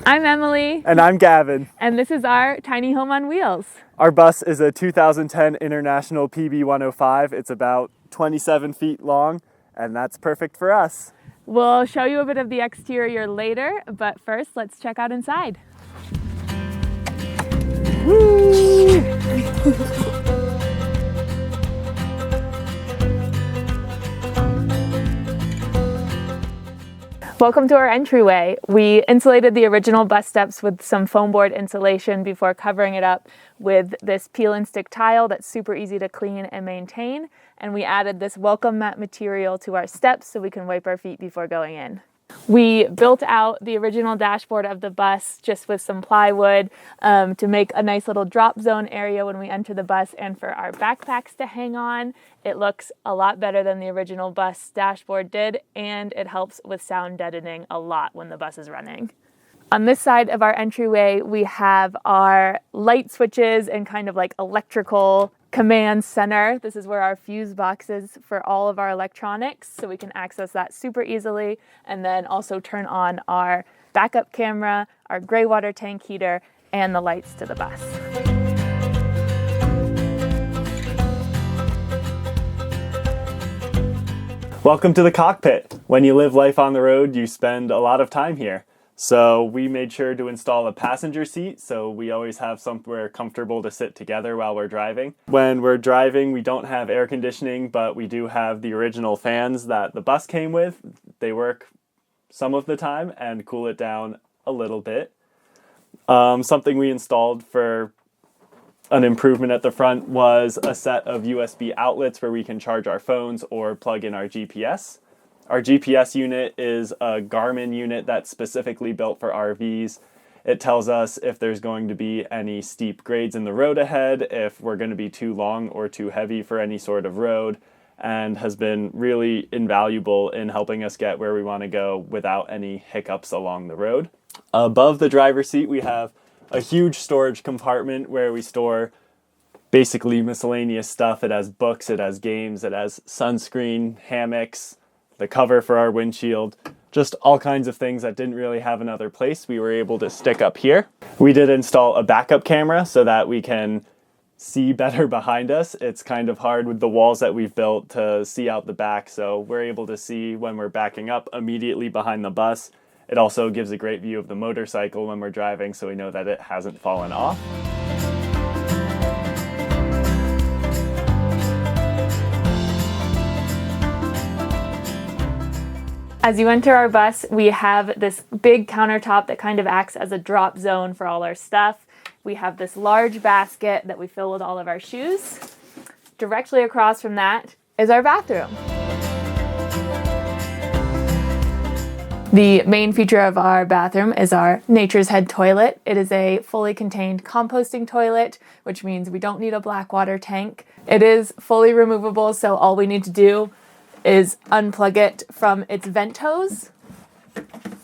I'm Emily. And I'm Gavin. And this is our tiny home on wheels. Our bus is a 2010 International PB105. It's about 27 feet long, and that's perfect for us. We'll show you a bit of the exterior later, but first let's check out inside. Woo! Welcome to our entryway. We insulated the original bus steps with some foam board insulation before covering it up with this peel and stick tile that's super easy to clean and maintain. And we added this welcome mat material to our steps so we can wipe our feet before going in. We built out the original dashboard of the bus just with some plywood to make a nice little drop zone area when we enter the bus and for our backpacks to hang on. It looks a lot better than the original bus dashboard did, and it helps with sound deadening a lot when the bus is running. On this side of our entryway, we have our light switches and kind of like electrical command center. This is where our fuse box is for all of our electronics, so we can access that super easily, and then also turn on our backup camera, our gray water tank heater, and the lights to the bus. Welcome to the cockpit. When you live life on the road, you spend a lot of time here. So we made sure to install a passenger seat so we always have somewhere comfortable to sit together while we're driving. When we're driving, we don't have air conditioning, but we do have the original fans that the bus came with. They work some of the time and cool it down a little bit. Something we installed for an improvement at the front was a set of USB outlets where we can charge our phones or plug in our GPS. Our GPS unit is a Garmin unit that's specifically built for RVs. It tells us if there's going to be any steep grades in the road ahead, if we're going to be too long or too heavy for any sort of road, and has been really invaluable in helping us get where we want to go without any hiccups along the road. Above the driver's seat, we have a huge storage compartment where we store basically miscellaneous stuff. It has books, it has games, it has sunscreen, hammocks, the cover for our windshield, just all kinds of things that didn't really have another place we were able to stick up here. We did install a backup camera so that we can see better behind us. It's kind of hard with the walls that we've built to see out the back, so we're able to see when we're backing up immediately behind the bus. It also gives a great view of the motorcycle when we're driving, so we know that it hasn't fallen off. As you enter our bus, we have this big countertop that kind of acts as a drop zone for all our stuff. We have this large basket that we fill with all of our shoes. Directly across from that is our bathroom. The main feature of our bathroom is our Nature's Head toilet. It is a fully contained composting toilet, which means we don't need a black water tank. It is fully removable, so all we need to do is unplug it from its vent hose,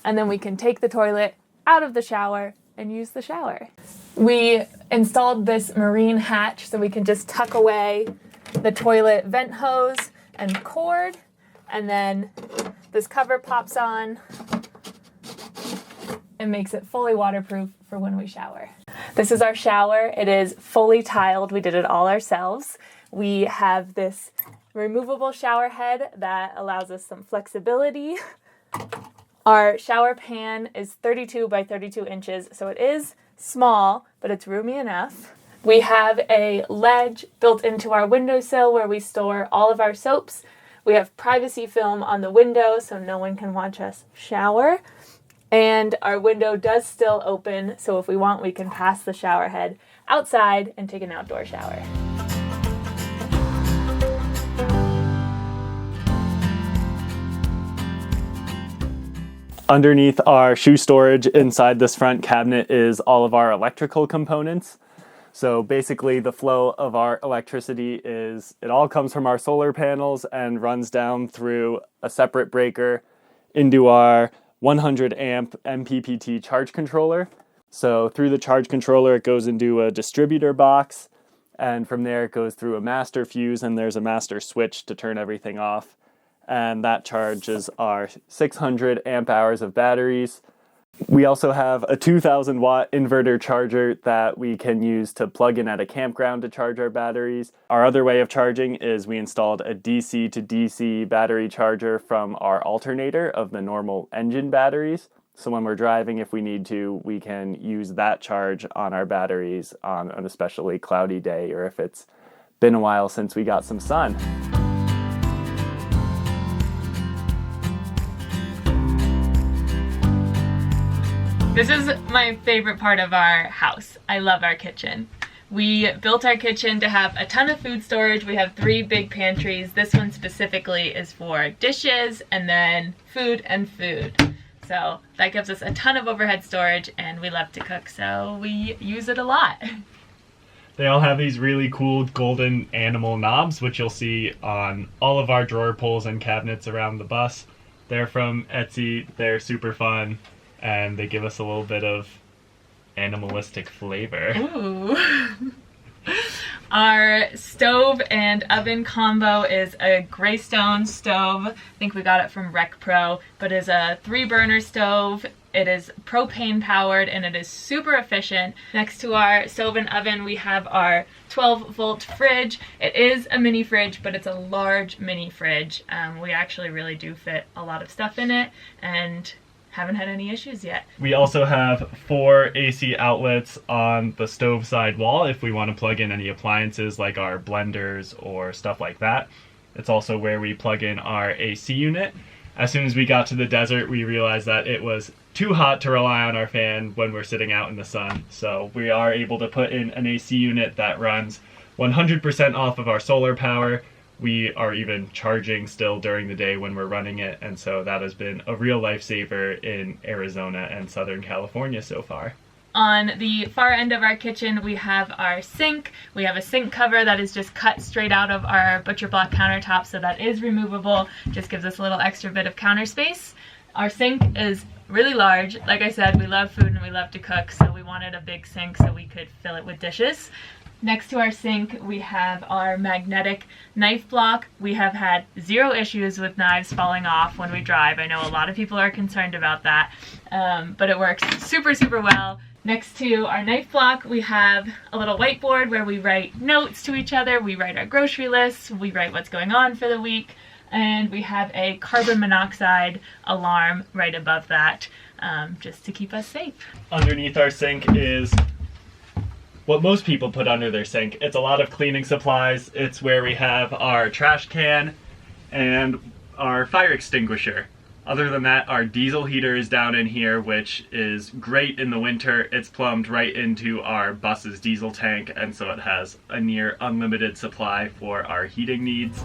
and then we can take the toilet out of the shower and use the shower. We installed this marine hatch so we can just tuck away the toilet vent hose and cord, and then this cover pops on and makes it fully waterproof for when we shower. This is our shower. It is fully tiled. We did it all ourselves. We have this removable shower head that allows us some flexibility. Our shower pan is 32 by 32 inches, so it is small, but it's roomy enough. We have a ledge built into our windowsill where we store all of our soaps. We have privacy film on the window so no one can watch us shower. And our window does still open, so if we want, we can pass the shower head outside and take an outdoor shower. Underneath our shoe storage inside this front cabinet is all of our electrical components. So basically the flow of our electricity it all comes from our solar panels and runs down through a separate breaker into our 100 amp MPPT charge controller. So through the charge controller, it goes into a distributor box, and from there it goes through a master fuse, and there's a master switch to turn everything off. And that charges our 600 amp hours of batteries. We also have a 2,000 watt inverter charger that we can use to plug in at a campground to charge our batteries. Our other way of charging is we installed a DC to DC battery charger from our alternator of the normal engine batteries. So when we're driving, if we need to, we can use that charge on our batteries on an especially cloudy day, or if it's been a while since we got some sun. This is my favorite part of our house. I love our kitchen. We built our kitchen to have a ton of food storage. We have 3 big pantries. This one specifically is for dishes and then food and food. So that gives us a ton of overhead storage, and we love to cook, so we use it a lot. They all have these really cool golden animal knobs, which you'll see on all of our drawer pulls and cabinets around the bus. They're from Etsy. They're super fun, and they give us a little bit of animalistic flavor. Ooh. Our stove and oven combo is a Greystone stove. I think we got it from Rec Pro, but it's a 3-burner stove. It is propane powered and it is super efficient. Next to our stove and oven, we have our 12-volt fridge. It is a mini fridge, but it's a large mini fridge. We actually really do fit a lot of stuff in it and haven't had any issues yet. We also have 4 AC outlets on the stove side wall if we want to plug in any appliances like our blenders or stuff like that. It's also where we plug in our AC unit. As soon as we got to the desert, we realized that it was too hot to rely on our fan when we're sitting out in the sun. So we are able to put in an AC unit that runs 100% off of our solar power. We are even charging still during the day when we're running it, and so that has been a real lifesaver in Arizona and Southern California so far. On the far end of our kitchen, we have our sink. We have a sink cover that is just cut straight out of our butcher block countertop, so that is removable. Just gives us a little extra bit of counter space. Our sink is really large. Like I said, we love food and we love to cook, so we wanted a big sink so we could fill it with dishes. Next to our sink, we have our magnetic knife block. We have had 0 issues with knives falling off when we drive. I know a lot of people are concerned about that, but it works super, super well. Next to our knife block, we have a little whiteboard where we write notes to each other. We write our grocery lists. We write what's going on for the week. And we have a carbon monoxide alarm right above that, just to keep us safe. Underneath our sink is what most people put under their sink. It's a lot of cleaning supplies. It's where we have our trash can and our fire extinguisher. Other than that, our diesel heater is down in here, which is great in the winter. It's plumbed right into our bus's diesel tank, and so it has a near unlimited supply for our heating needs.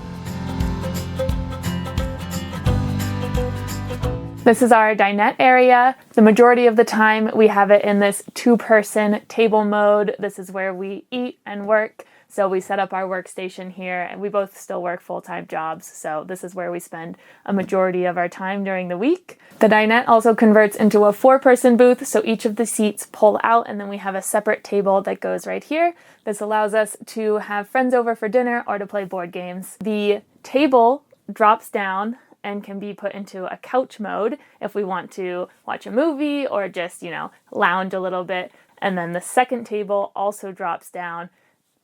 This is our dinette area. The majority of the time we have it in this 2-person table mode. This is where we eat and work. So we set up our workstation here, and we both still work full-time jobs. So this is where we spend a majority of our time during the week. The dinette also converts into a 4-person booth. So each of the seats pull out, and then we have a separate table that goes right here. This allows us to have friends over for dinner or to play board games. The table drops down and can be put into a couch mode if we want to watch a movie or just, lounge a little bit. And then the second table also drops down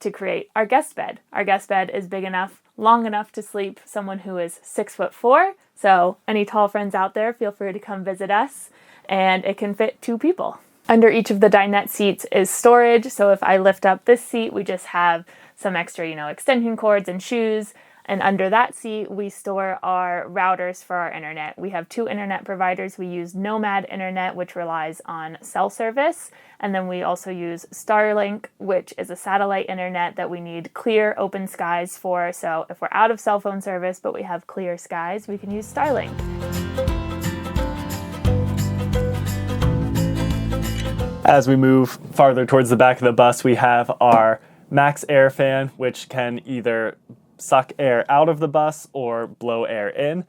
to create our guest bed. Our guest bed is big enough, long enough to sleep someone who is 6'4". So any tall friends out there, feel free to come visit us. And it can fit 2 people. Under each of the dinette seats is storage. So if I lift up this seat, we just have some extra, extension cords and shoes. And under that seat, we store our routers for our internet. We have 2 internet providers. We use Nomad Internet, which relies on cell service. And then we also use Starlink, which is a satellite internet that we need clear, open skies for. So if we're out of cell phone service, but we have clear skies, we can use Starlink. As we move farther towards the back of the bus, we have our Max Air fan, which can either suck air out of the bus or blow air in.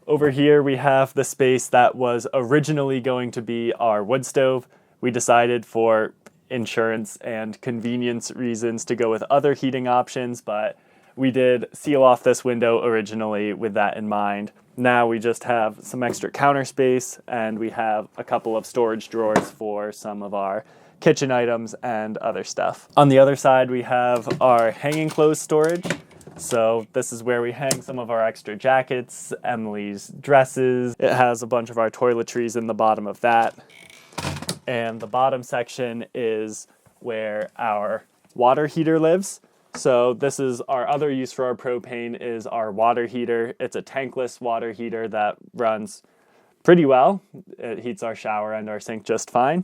Over here we have the space that was originally going to be our wood stove. We decided for insurance and convenience reasons to go with other heating options, but we did seal off this window originally with that in mind. Now we just have some extra counter space, and we have a couple of storage drawers for some of our kitchen items and other stuff. On the other side, we have our hanging clothes storage. So this is where we hang some of our extra jackets, Emily's dresses. It has a bunch of our toiletries in the bottom of that. And the bottom section is where our water heater lives. So this is our other use for our propane is our water heater. It's a tankless water heater that runs pretty well. It heats our shower and our sink just fine.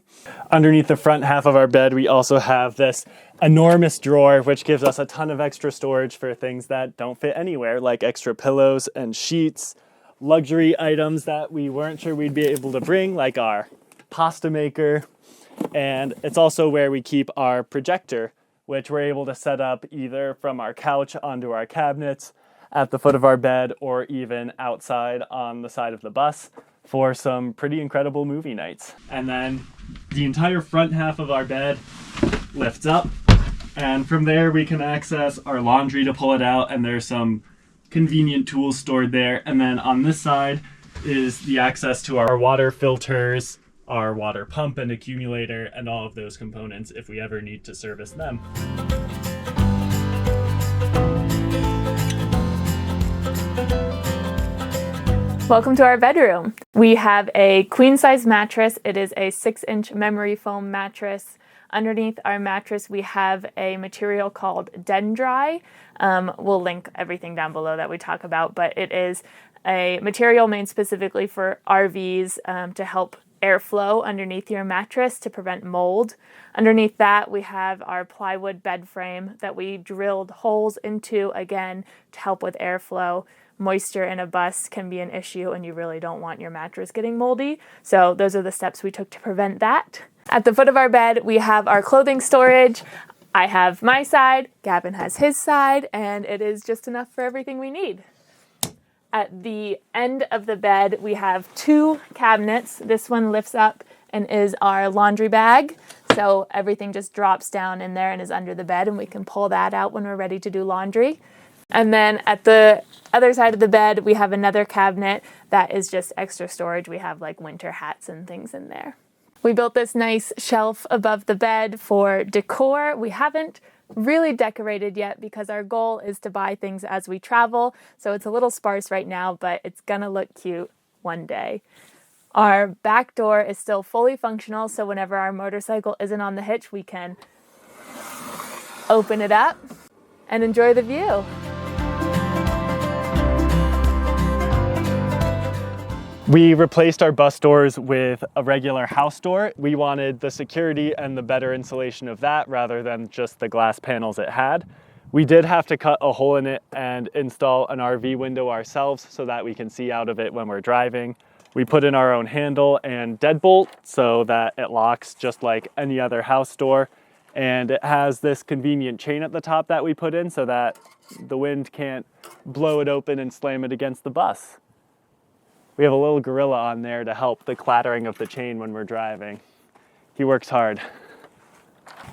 Underneath the front half of our bed, we also have this enormous drawer, which gives us a ton of extra storage for things that don't fit anywhere, like extra pillows and sheets, luxury items that we weren't sure we'd be able to bring, like our pasta maker. And it's also where we keep our projector, which we're able to set up either from our couch onto our cabinets at the foot of our bed or even outside on the side of the bus for some pretty incredible movie nights. And then the entire front half of our bed lifts up, and from there we can access our laundry to pull it out, and there's some convenient tools stored there. And then on this side is the access to our water filters, our water pump and accumulator, and all of those components if we ever need to service them. Welcome to our bedroom. We have a queen-size mattress. It is a 6-inch memory foam mattress. Underneath our mattress, we have a material called Dendri. We'll link everything down below that we talk about, but it is a material made specifically for RVs to help airflow underneath your mattress to prevent mold. Underneath that, we have our plywood bed frame that we drilled holes into, again, to help with airflow. Moisture in a bus can be an issue, and you really don't want your mattress getting moldy. So those are the steps we took to prevent that. At the foot of our bed, we have our clothing storage. I have my side, Gavin has his side, and it is just enough for everything we need. At the end of the bed, we have 2 cabinets. This one lifts up and is our laundry bag. So everything just drops down in there and is under the bed, and we can pull that out when we're ready to do laundry. And then at the other side of the bed, we have another cabinet that is just extra storage. We have like winter hats and things in there. We built this nice shelf above the bed for decor. We haven't really decorated yet because our goal is to buy things as we travel. So it's a little sparse right now, but it's gonna look cute one day. Our back door is still fully functional, so whenever our motorcycle isn't on the hitch, we can open it up and enjoy the view. We replaced our bus doors with a regular house door. We wanted the security and the better insulation of that rather than just the glass panels it had. We did have to cut a hole in it and install an RV window ourselves so that we can see out of it when we're driving. We put in our own handle and deadbolt so that it locks just like any other house door. And it has this convenient chain at the top that we put in so that the wind can't blow it open and slam it against the bus. We have a little gorilla on there to help the clattering of the chain when we're driving. He works hard.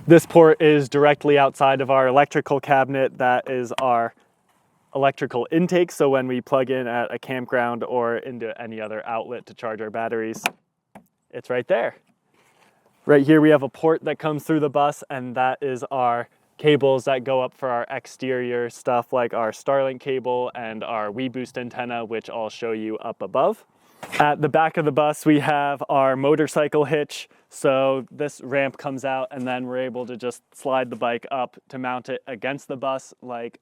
This port is directly outside of our electrical cabinet. That is our electrical intake. So when we plug in at a campground or into any other outlet to charge our batteries, it's right there. Right here we have a port that comes through the bus, and that is our cables that go up for our exterior stuff like our Starlink cable and our WeBoost antenna, which I'll show you up above. At the back of the bus, we have our motorcycle hitch. So this ramp comes out and then we're able to just slide the bike up to mount it against the bus like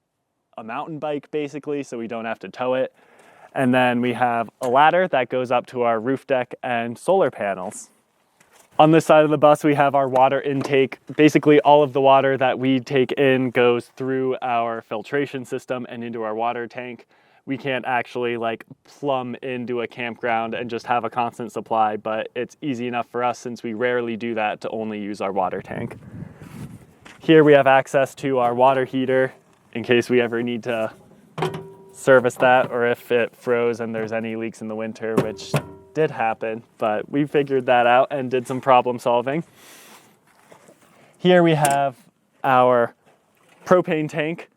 a mountain bike basically, so we don't have to tow it. And then we have a ladder that goes up to our roof deck and solar panels. On this side of the bus, we have our water intake. Basically, all of the water that we take in goes through our filtration system and into our water tank. We can't actually like plumb into a campground and just have a constant supply, but it's easy enough for us since we rarely do that to only use our water tank. Here we have access to our water heater in case we ever need to service that or if it froze and there's any leaks in the winter, which did happen, but we figured that out and did some problem solving. Here we have our propane tank.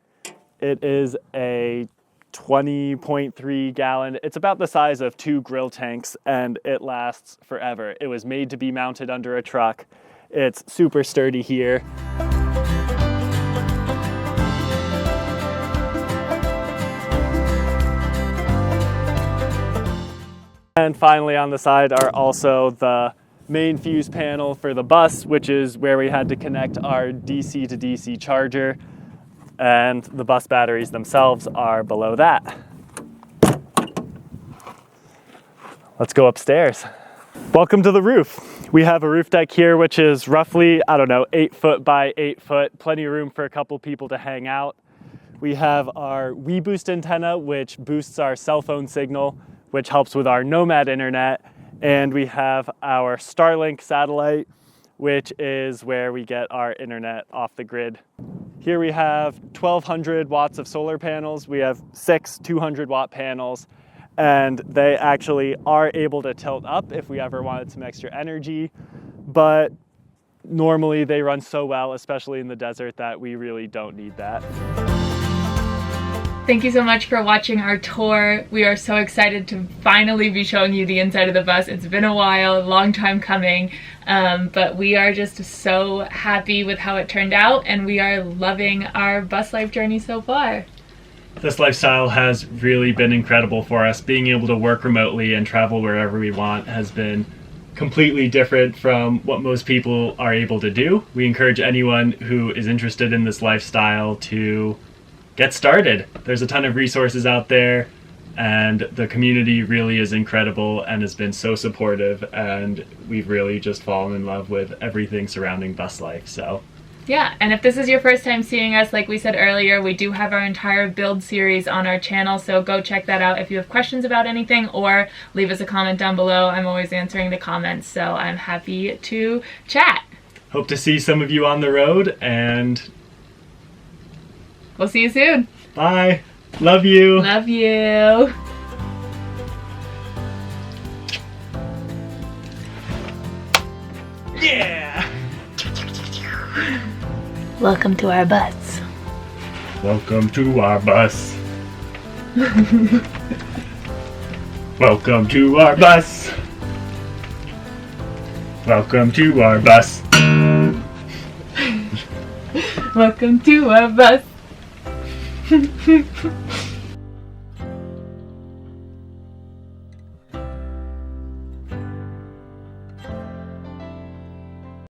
It is a 20.3 gallon. It's about the size of 2 grill tanks, and it lasts forever. It was made to be mounted under a truck. It's super sturdy here. And finally on the side are also the main fuse panel for the bus, which is where we had to connect our DC to DC charger, and the bus batteries themselves are below that. Let's go upstairs. Welcome to the roof. We have a roof deck here, which is roughly, 8 foot by 8 foot, plenty of room for a couple people to hang out. We have our WeBoost antenna, which boosts our cell phone signal, which helps with our Nomad internet. And we have our Starlink satellite, which is where we get our internet off the grid. Here we have 1,200 watts of solar panels. We have 6 200-watt panels, and they actually are able to tilt up if we ever wanted some extra energy. But normally they run so well, especially in the desert, that we really don't need that. Thank you so much for watching our tour. We are so excited to finally be showing you the inside of the bus. It's been a while, a long time coming, but we are just so happy with how it turned out, and we are loving our bus life journey so far. This lifestyle has really been incredible for us. Being able to work remotely and travel wherever we want has been completely different from what most people are able to do. We encourage anyone who is interested in this lifestyle to get started. There's a ton of resources out there, and the community really is incredible and has been so supportive, and we've really just fallen in love with everything surrounding bus life. So yeah, and if this is your first time seeing us, like we said earlier, we do have our entire build series on our channel, so go check that out if you have questions about anything, or leave us a comment down below. I'm always answering the comments, so I'm happy to chat. Hope to see some of you on the road, and we'll see you soon. Bye. Love you. Love you. Yeah. Welcome to our bus. Welcome to our bus. Welcome to our bus. Welcome to our bus. Welcome to our bus.